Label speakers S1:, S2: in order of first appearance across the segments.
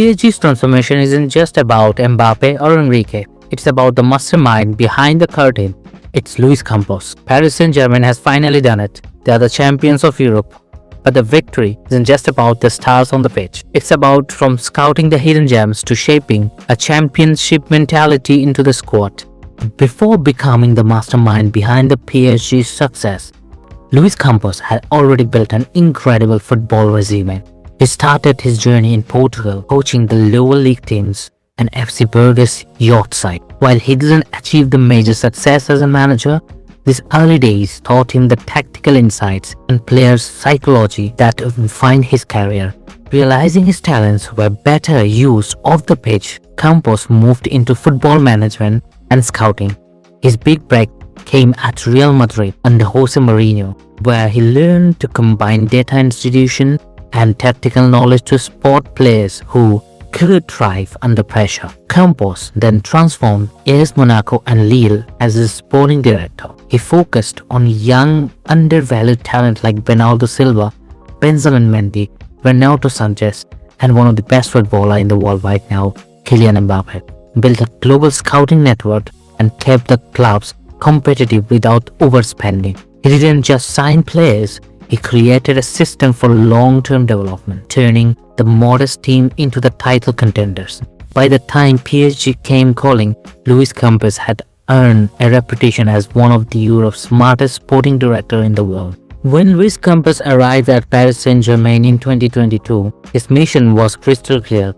S1: PSG's transformation isn't just about Mbappé or Enrique, it's about the mastermind behind the curtain. It's Luis Campos. Paris Saint-Germain has finally done it. They are the champions of Europe. But the victory isn't just about the stars on the pitch. It's about from scouting the hidden gems to shaping a championship mentality into the squad. Before becoming the mastermind behind the PSG's success, Luis Campos had already built an incredible football resume. He started his journey in Portugal, coaching the lower league teams and FC Burgos yacht side. While he didn't achieve the major success as a manager, these early days taught him the tactical insights and players' psychology that defined his career. Realizing his talents were better used off the pitch, Campos moved into football management and scouting. His big break came at Real Madrid under Jose Mourinho, where he learned to combine data institution and tactical knowledge to spot players who could thrive under pressure. Campos then transformed AS Monaco and Lille as his sporting director. He focused on young, undervalued talent like Bernardo Silva, Benjamin Mendy, Renato Sanchez, and one of the best footballers in the world right now, Kylian Mbappé. Built a global scouting network and kept the clubs competitive without overspending. He didn't just sign players, he created a system for long-term development, turning the modest team into the title contenders. By the time PSG came calling, Luis Campos had earned a reputation as one of Europe's smartest sporting directors in the world. When Luis Campos arrived at Paris Saint-Germain in 2022, his mission was crystal clear: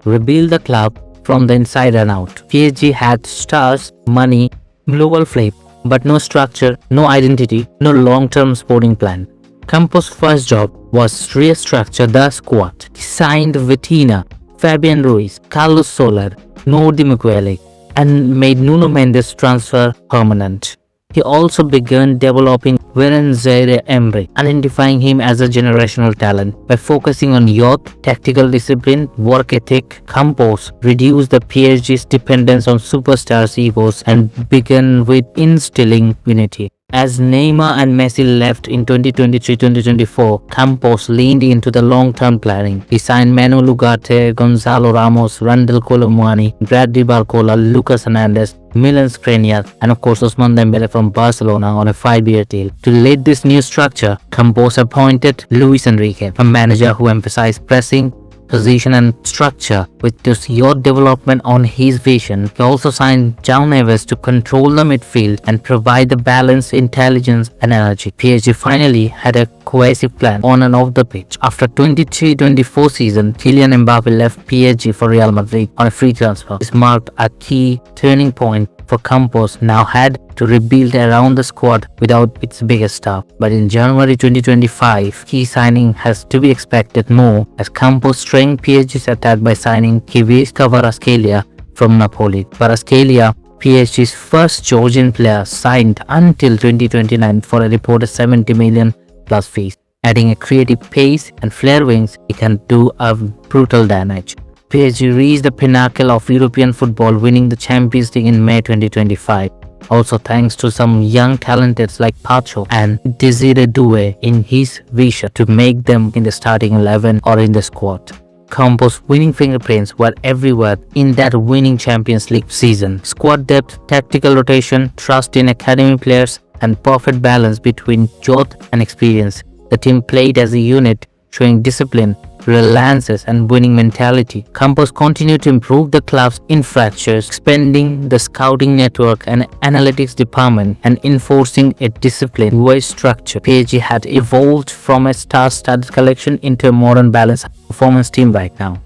S1: rebuild the club from the inside and out. PSG had stars, money, global flame, but no structure, no identity, no long-term sporting plan. Campos' first job was restructure the squad. He signed Vitinha, Fabian Ruiz, Carlos Soler, Nordi Mukwele, and made Nuno Mendes' transfer permanent. He also began developing Zaïre-Emery, identifying him as a generational talent. By focusing on youth, tactical discipline, work ethic, Campos reduced the PSG's dependence on superstars' egos and began with instilling unity. As Neymar and Messi left in 2023-2024, Campos leaned into the long-term planning. He signed Manuel Ugarte, Gonzalo Ramos, Kolo Muani, Bradley Barcola, Lucas Hernández, Milan Skriniar, and of course Ousmane Dembélé from Barcelona on a 5-year deal. To lead this new structure, Campos appointed Luis Enrique, a manager who emphasized pressing, position and structure. With this youth development on his vision, he also signed João Neves to control the midfield and provide the balance, intelligence and energy. PSG finally had a cohesive plan on and off the pitch. After 23-24 season, Kylian Mbappé left PSG for Real Madrid on a free transfer. This marked a key turning point for Campos. Now had to rebuild around the squad without its biggest star. But in January 2025, key signing has to be expected more as Campos strengthened PSG's attack by signing Khvicha Kvaratskhelia from Napoli. Kvaratskhelia, PSG's first Georgian player, signed until 2029 for a reported 70 million plus fees. Adding a creative pace and flare wings, he can do a brutal damage. PSG reached the pinnacle of European football, winning the Champions League in May 2025. Also thanks to some young talents like Pacho and Desiree Doué in his vision to make them in the starting 11 or in the squad. Campos' winning fingerprints were everywhere in that winning Champions League season. Squad depth, tactical rotation, trust in academy players, and perfect balance between youth and experience. The team played as a unit, showing discipline, reliance and winning mentality. Campos continued to improve the club's infrastructures, expanding the scouting network and analytics department and enforcing a disciplined-wise structure. PSG had evolved from a star-studded collection into a modern balanced performance team right now.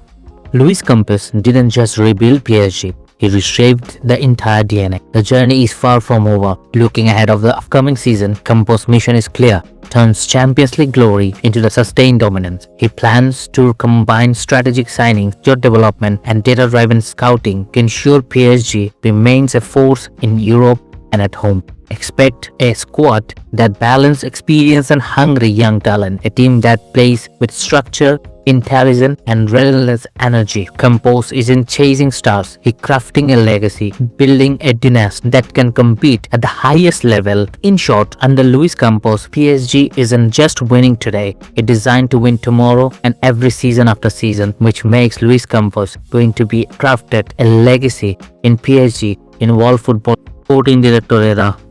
S1: Luis Campos didn't just rebuild PSG, he reshaped the entire DNA. The journey is far from over. Looking ahead of the upcoming season, Campos' mission is clear: turns Champions League glory into the sustained dominance. He plans to combine strategic signings, youth development, and data-driven scouting to ensure PSG remains a force in Europe and at home. Expect a squad that balances experience and hungry young talent, a team that plays with structure, intelligence and relentless energy. Campos isn't chasing stars, he's crafting a legacy, building a dynasty that can compete at the highest level. In short, under Luis Campos, PSG isn't just winning today, it's designed to win tomorrow and every season after season, which makes Luis Campos going to be crafted a legacy in PSG in world football sporting director era.